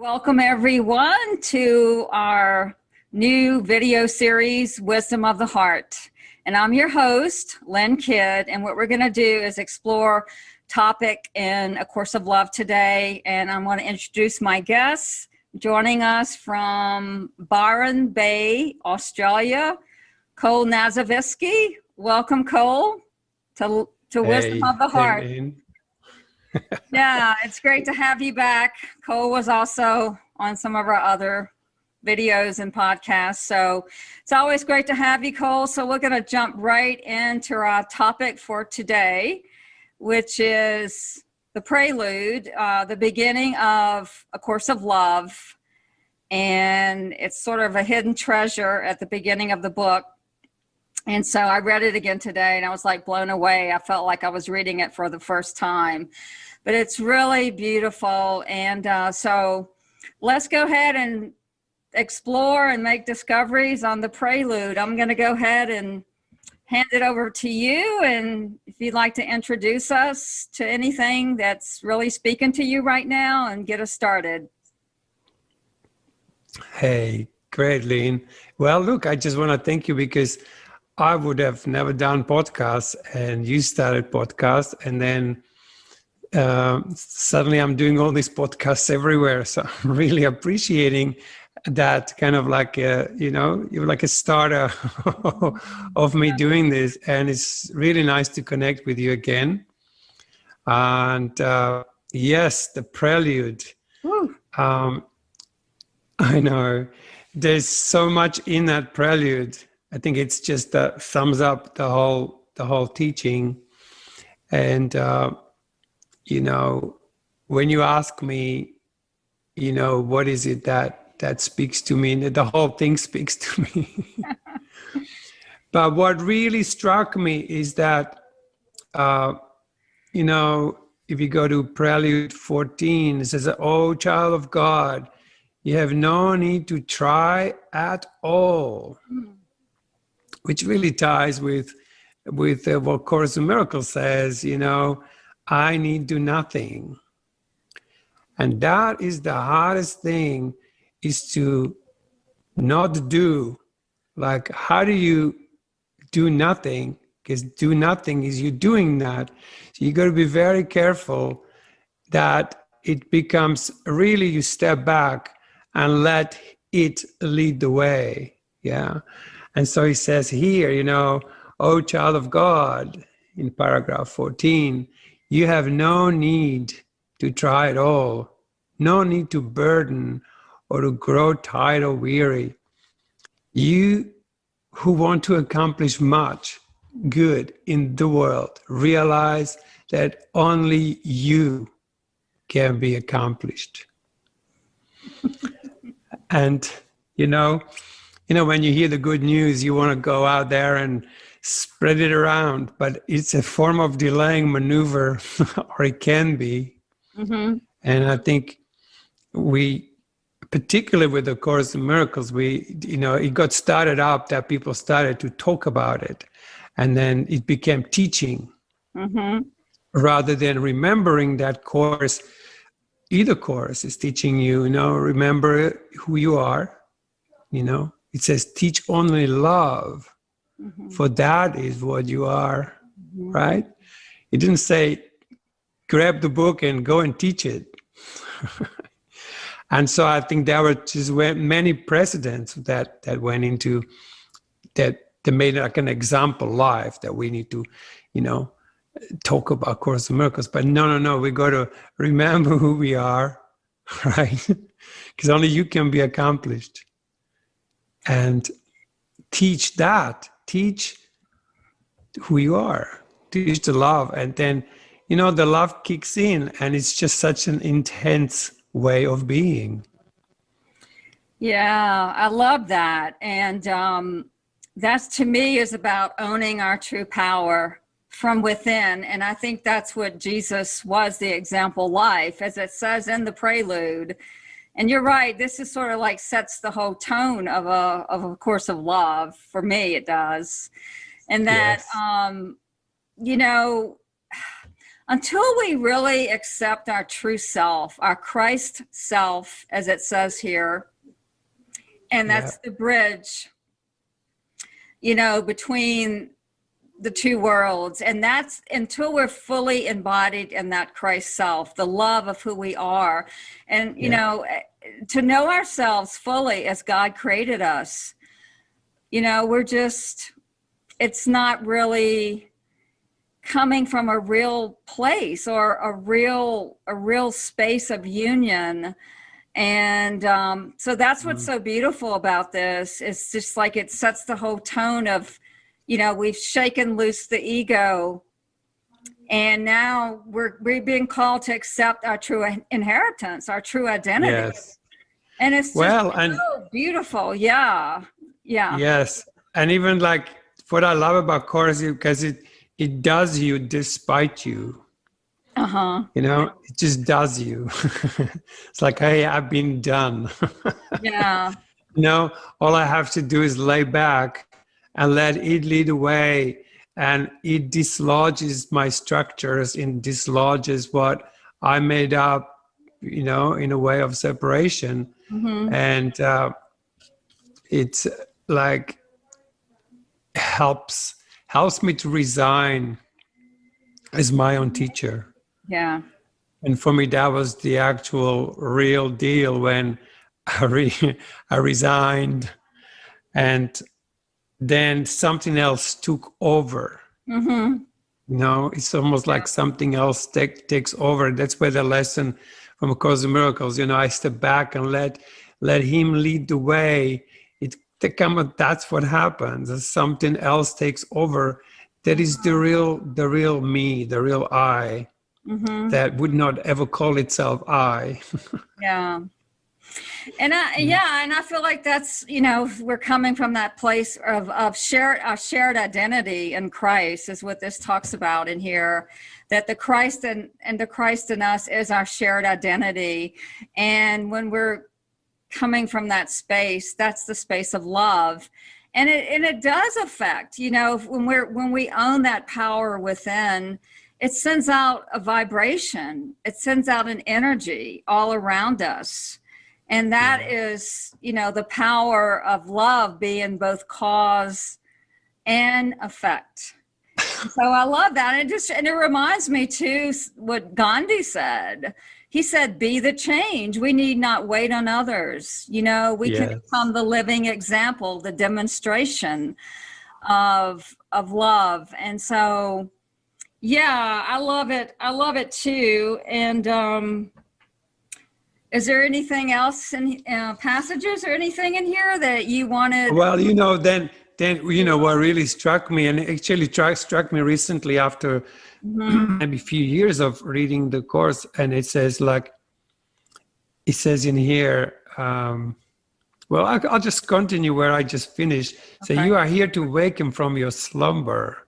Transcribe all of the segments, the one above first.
Welcome everyone to our new video series, Wisdom of the Heart. And I'm your host, Lynn Kidd, and what we're going to do is explore topic in A Course of Love today. And I want to introduce my guests. Joining us from Byron Bay, Australia, Cole Nazavisky. Welcome, Cole, to Wisdom of the Heart. Yeah, it's great to have you back. Cole was also on some of our other videos and podcasts. So it's always great to have you, Cole. So we're going to jump right into our topic for today, which is the prelude, the beginning of A Course of Love. And it's sort of a hidden treasure at the beginning of the book. And so I read it again today and I was like blown away. I felt like I was reading it for the first time, but it's really beautiful. And so let's go ahead and explore and make discoveries on the prelude. I'm going to go ahead and hand it over to you. And if you'd like to introduce us to anything that's really speaking to you right now and get us started. Hey, great, Lynn. Well, look, I just want to thank you because I would have never done podcasts and you started podcasts and then suddenly I'm doing all these podcasts everywhere. So I'm really appreciating that kind of like, you're like a starter of me doing this. And it's really nice to connect with you again. And yes, the prelude. I know there's so much in that prelude. I think it's just sums up the whole teaching. And, when you ask me, what is it that speaks to me, the whole thing speaks to me. But what really struck me is that, if you go to Prelude 14, it says, "Oh, child of God, you have no need to try at all," which really ties with what Course in Miracles says, I need do nothing. And that is the hardest thing, is to not do. Like, how do you do nothing? Because do nothing is you doing that. So you got to be very careful that it becomes really, you step back and let it lead the way. Yeah. And so he says here, "Oh, child of God," in paragraph 14, "you have no need to try at all, no need to burden or to grow tired or weary. You who want to accomplish much good in the world, realize that only you can be accomplished." And, when you hear the good news, you want to go out there and spread it around, but it's a form of delaying maneuver, or it can be. Mm-hmm. And I think particularly with the Course in Miracles, it got started up that people started to talk about it, and then it became teaching, rather than remembering that Course. Either Course is teaching you, remember who you are. It says, "Teach only love, for that is what you are," right? It didn't say, grab the book and go and teach it. And so I think there were just many precedents that went into that made like an example life that we need to, talk about Course in Miracles. But no, we got to remember who we are, right? Because only you can be accomplished. And teach who you are, teach the love. And then, the love kicks in, and it's just such an intense way of being. Yeah, I love that. And that's, to me, is about owning our true power from within. And I think that's what Jesus was, the example life, as it says in the prelude. And you're right, this is sort of like sets the whole tone of a Course of Love. For me, it does. And that, Yes. until we really accept our true self, our Christ self, as it says here, and that's the bridge, between the two worlds. And that's until we're fully embodied in that Christ self, the love of who we are. And, to know ourselves fully as God created us, it's not really coming from a real place or a real space of union. And so that's what's so beautiful about this. It's just like it sets the whole tone of, we've shaken loose the ego, and now we're being called to accept our true inheritance, our true identity. Yes. And it's just so beautiful. Yeah. Yes. And even like what I love about Course is because it does you despite you. It just does you. It's like, hey, I've been done. Yeah. All I have to do is lay back and let it lead the way, and it dislodges my structures and dislodges what I made up, in a way of separation. And it's like helps me to resign as my own teacher. Yeah. And for me, that was the actual real deal when I resigned, and then something else took over. It's almost like something else takes over. That's where the lesson from A Course in Miracles, I step back and let him lead the way. That's what happens. As something else takes over. That is the real me, the real I, that would not ever call itself I. Yeah. And I feel like that's, we're coming from that place of our shared identity in Christ is what this talks about in here, that the Christ and the Christ in us is our shared identity. And when we're coming from that space, that's the space of love. And it does affect, when we own that power within, it sends out a vibration. It sends out an energy all around us. And that is, the power of love being both cause and effect. So I love that. And it reminds me too, what Gandhi said. He said, be the change. We need not wait on others. We can become the living example, the demonstration of love. And so, yeah, I love it. I love it too. And, is there anything else in passages or anything in here that you wanted? Well, then what really struck me, and actually struck me recently after maybe a few years of reading the Course, and it says in here, I'll just continue where I just finished. Okay. So you are here to awaken from your slumber.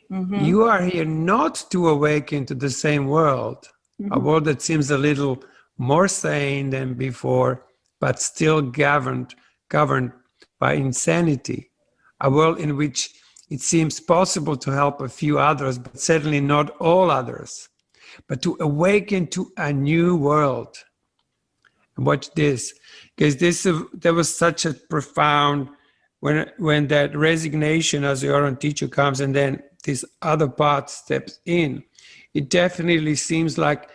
You are here not to awaken to the same world, a world that seems a little more sane than before, but still governed by insanity. A world in which it seems possible to help a few others, but certainly not all others. But to awaken to a new world. And watch this, because there was such a profound, when that resignation as your own teacher comes, and then this other part steps in, it definitely seems like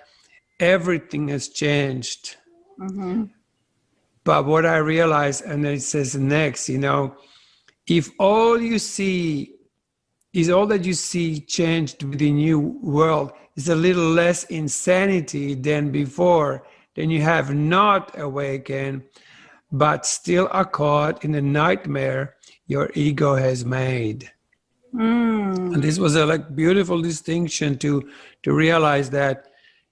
everything has changed. But what I realized, and then it says next, if all you see is all that you see changed with the new world is a little less insanity than before, then you have not awakened, but still are caught in a nightmare your ego has made. And this was a beautiful distinction to realize that,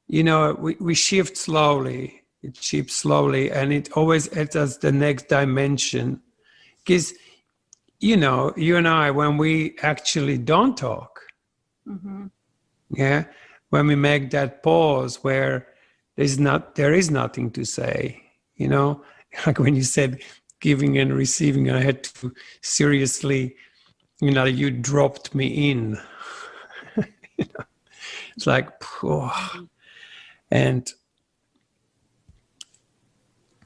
we shift slowly. It shifts slowly, and it always enters the next dimension. Because, you and I, when we actually don't talk, when we make that pause where there is nothing to say, like when you said giving and receiving, I had to seriously, you dropped me in. It's like, and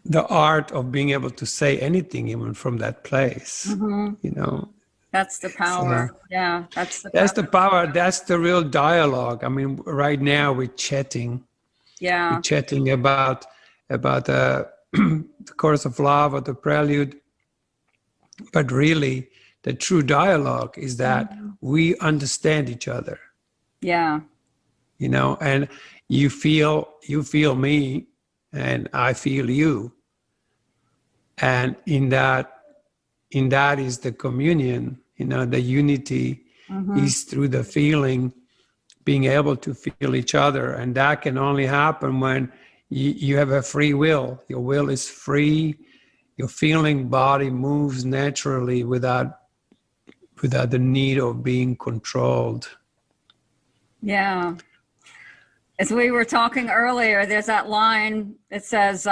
the art of being able to say anything even from that place, you know. That's the power. Yeah, that's the That's the power. That's the real dialogue. I mean, right now we're chatting. Yeah. We're chatting about the chorus of love or the prelude. But really, the true dialogue is that we understand each other. Yeah. You know, and you feel me and I feel you. And in that is the communion, you know, the unity is through the feeling, being able to feel each other. And that can only happen when you have a free will. Your will is free. Your feeling body moves naturally without the need of being controlled. Yeah. As we were talking earlier, there's that line that says,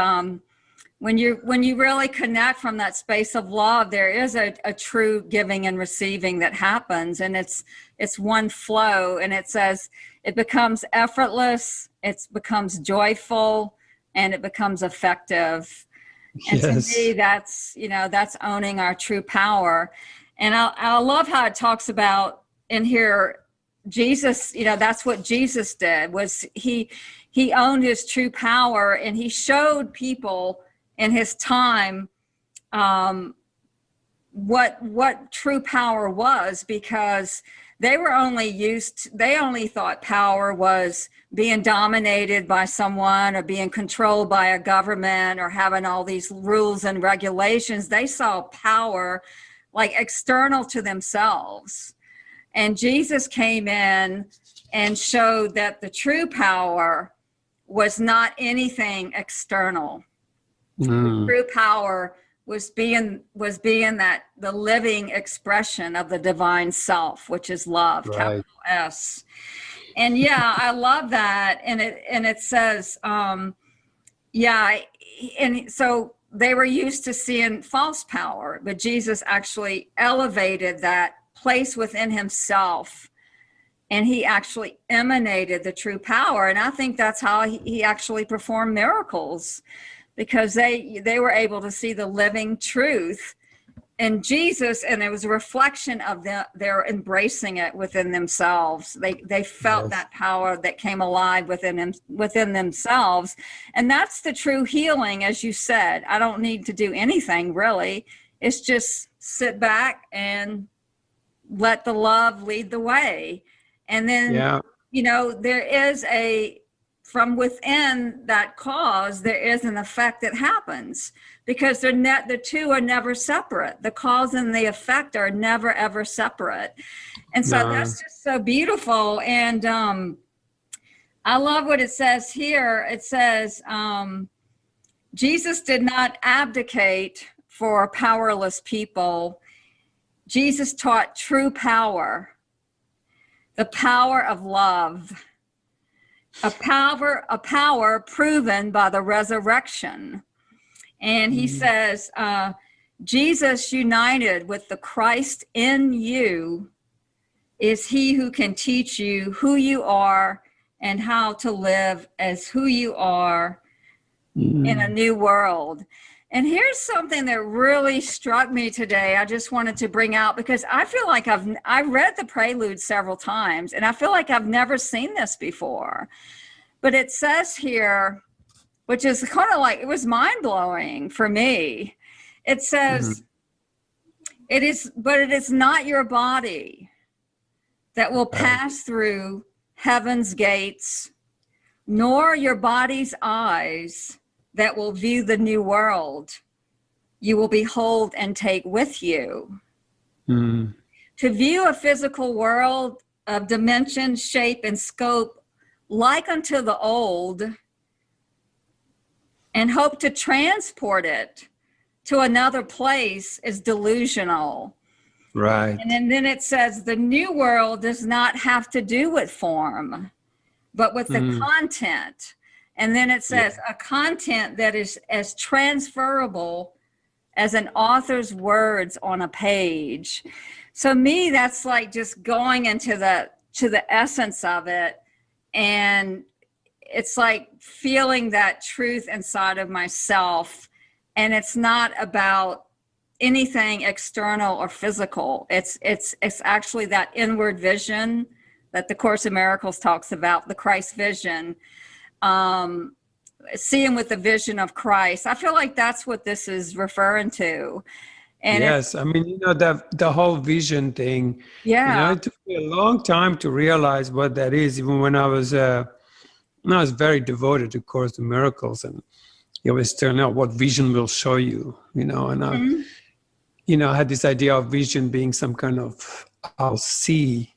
when you really connect from that space of love, there is a true giving and receiving that happens, and it's one flow, and it says it becomes effortless, it becomes joyful, and it becomes effective. And to me, that's, you know, that's owning our true power. And I love how it talks about in here, Jesus, you know, that's what Jesus did, was he owned his true power, and he showed people in his time what true power was, because they only thought power was being dominated by someone or being controlled by a government or having all these rules and regulations. They saw power like external to themselves. And Jesus came in and showed that the true power was not anything external. The true power was being that the living expression of the divine self, which is love, capital S. And yeah, I love that. And it says, and so they were used to seeing false power, but Jesus actually elevated that place within himself, and he actually emanated the true power. And I think that's how he actually performed miracles, because they were able to see the living truth in Jesus, and it was a reflection of their embracing it within themselves. They felt that power that came alive within themselves. And that's the true healing, as you said. I don't need to do anything really. It's just sit back and let the love lead the way. And then, you know, there is from within that cause, there is an effect that happens, because the two are never separate. The cause and the effect are never, ever separate. And so that's just so beautiful. And I love what it says here. It says, Jesus did not abdicate for powerless people. Jesus taught true power, the power of love, a power proven by the resurrection. And he says, Jesus united with the Christ in you is he who can teach you who you are and how to live as who you are in a new world. And here's something that really struck me today. I just wanted to bring out, because I feel like I read the prelude several times, and I feel like I've never seen this before. But it says here, which is kind of like, it was mind-blowing for me. It says, it is not your body that will pass through heaven's gates, nor your body's eyes that will view the new world you will behold and take with you. To view a physical world of dimension, shape, and scope like unto the old, and hope to transport it to another place is delusional. Right. And then it says the new world does not have to do with form, but with the content. And then it says a content that is as transferable as an author's words on a page. So me, that's like just going into the essence of it And it's like feeling that truth inside of myself. And it's not about anything external or physical. It's actually that inward vision that the Course in Miracles talks about, the Christ vision, seeing with the vision of Christ. I feel like that's what this is referring to. And yes, I mean, the whole vision thing, yeah, it took me a long time to realize what that is. Even when I was very devoted to Course in Miracles, and he always telling out what vision will show you, and I had this idea of vision being some kind of, I'll see,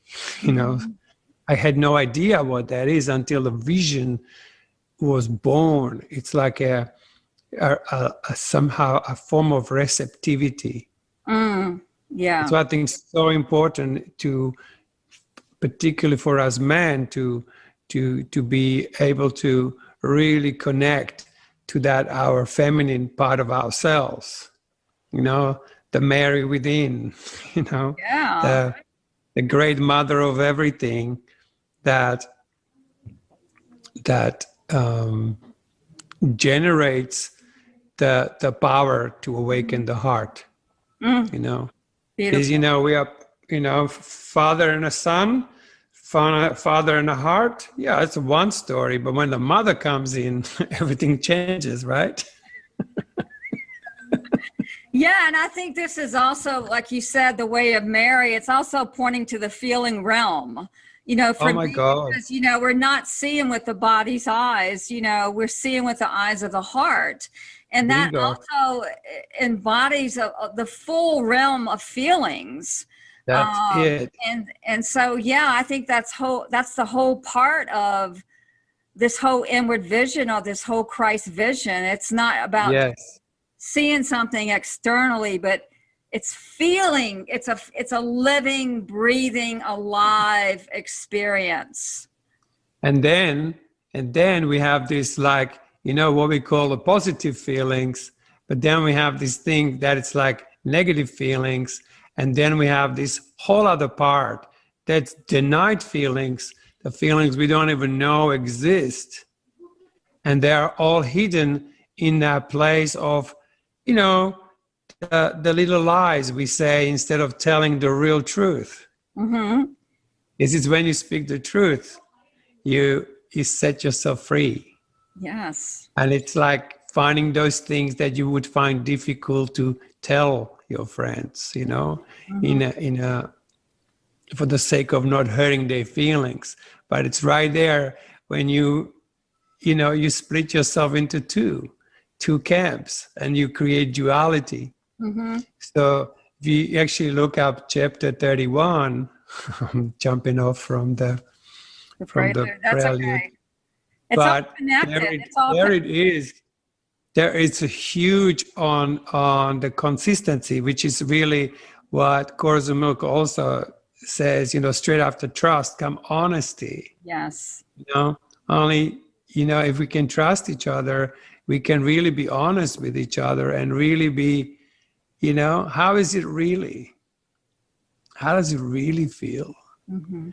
I had no idea what that is until the vision was born. It's like a somehow a form of receptivity. yeah. That's why I think it's so important to, particularly for us men, to be able to really connect to that our feminine part of ourselves. The Mary within. Yeah. The great mother of everything that generates the power to awaken the heart. Beautiful. Because we are father and a son, father and a heart. Yeah, it's one story, but when the mother comes in, everything changes, right? Yeah, and I think this is also, like you said, the way of Mary. It's also pointing to the feeling realm. Oh my God. Because, we're not seeing with the body's eyes, we're seeing with the eyes of the heart. And that also embodies the full realm of feelings. That's it. And so, yeah, I think that's the whole part of this whole inward vision, or this whole Christ vision. It's not about seeing something externally, but it's feeling, it's a living, breathing, alive experience. And then we have this, like, what we call the positive feelings, but then we have this thing that it's like negative feelings. And then we have this whole other part that's denied feelings, the feelings we don't even know exist. And they're all hidden in that place of, the little lies we say instead of telling the real truth. Mm-hmm. It's when you speak the truth, you set yourself free. Yes. And it's like finding those things that you would find difficult to tell your friends, mm-hmm. For the sake of not hurting their feelings. But it's right there when you split yourself into two camps, and you create duality. Mm-hmm. So if you actually look up chapter 31, I'm jumping off from the prelude. That's okay. It's but all connected. There it is. There is a huge on the consistency, which is really what Course in Miracles also says. Straight after trust come honesty. Yes. Only if we can trust each other, we can really be honest with each other and really be, how is it really? How does it really feel? Mm-hmm.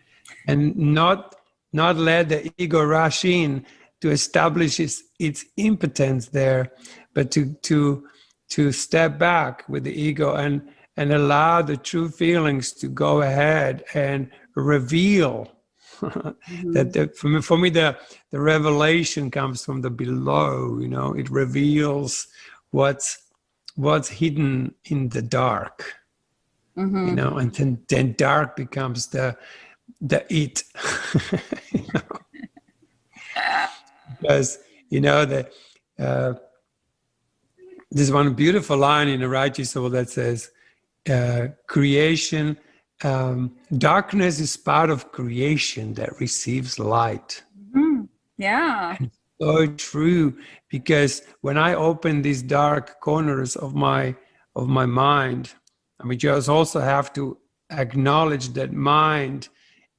And not let the ego rush in to establish its impotence there, but to step back with the ego and allow the true feelings to go ahead and reveal. Mm-hmm. that for me the revelation comes from the below. It reveals what's hidden in the dark. Mm-hmm. And then dark becomes the it. Because there's one beautiful line in the Righteous Soul that says, creation, darkness is part of creation that receives light. Mm-hmm. Yeah. And so true, because when I open these dark corners of my mind, just also have to acknowledge that mind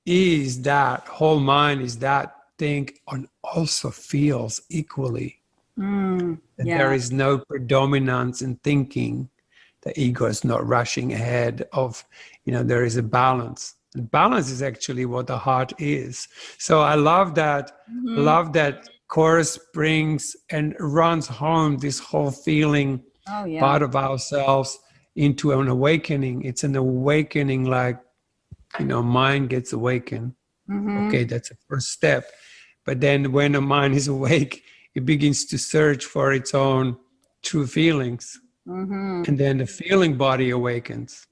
is that whole mind is that thing and also feels equally. There is no predominance in thinking. The ego is not rushing ahead of, there is a balance. And balance is actually what the heart is. So I love that. Mm-hmm. Love that Course brings and runs home this whole feeling part of ourselves into an awakening. It's an awakening, like, mind gets awakened. Mm-hmm. Okay, that's a first step. But then when a mind is awake, it begins to search for its own true feelings. Mm-hmm. And then the feeling body awakens.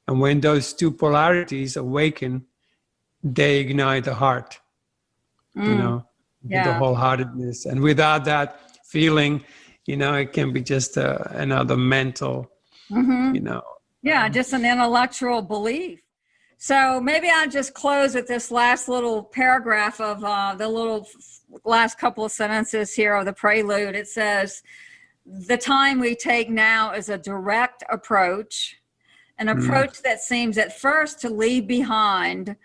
And when those two polarities awaken, they ignite the heart, the wholeheartedness. And without that feeling, it can be just another mental, just an intellectual belief. So maybe I'll just close with this last little paragraph of the little last couple of sentences here of the prelude. It says, the time we take now is a direct approach, an approach that seems at first to leave behind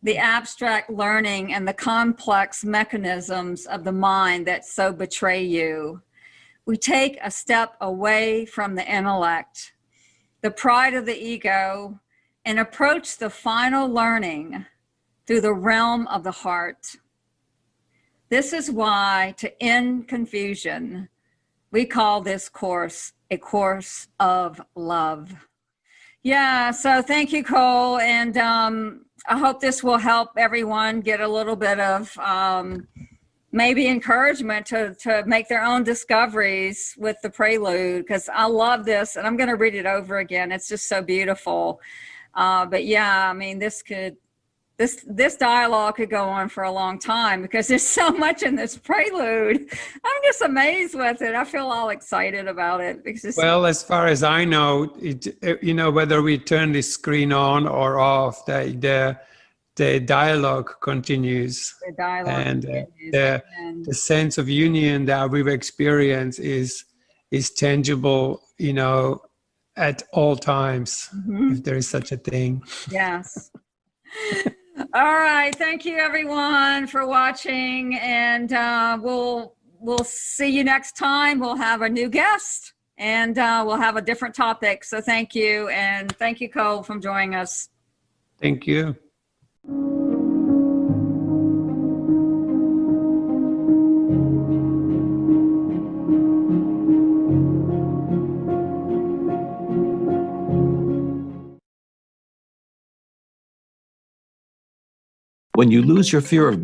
the abstract learning and the complex mechanisms of the mind that so betray you. We take a step away from the intellect, the pride of the ego, and approach the final learning through the realm of the heart. This is why, to end confusion, we call this course a course of love. Yeah, so thank you, Cole. And I hope this will help everyone get a little bit of maybe encouragement to make their own discoveries with the prelude, because I love this, and I'm going to read it over again. It's just so beautiful. But yeah, I mean, this dialogue could go on for a long time because there's so much in this prelude. I'm just amazed with it. I feel all excited about it. Well, as far as I know, whether we turn the screen on or off, the dialogue continues. The dialogue and continues. the sense of union that we've experienced is tangible, at all times, if there is such a thing. Yes. All right. Thank you, everyone, for watching. And we'll see you next time. We'll have a new guest, and we'll have a different topic. So thank you. And thank you, Cole, for joining us. Thank you. When you lose your fear of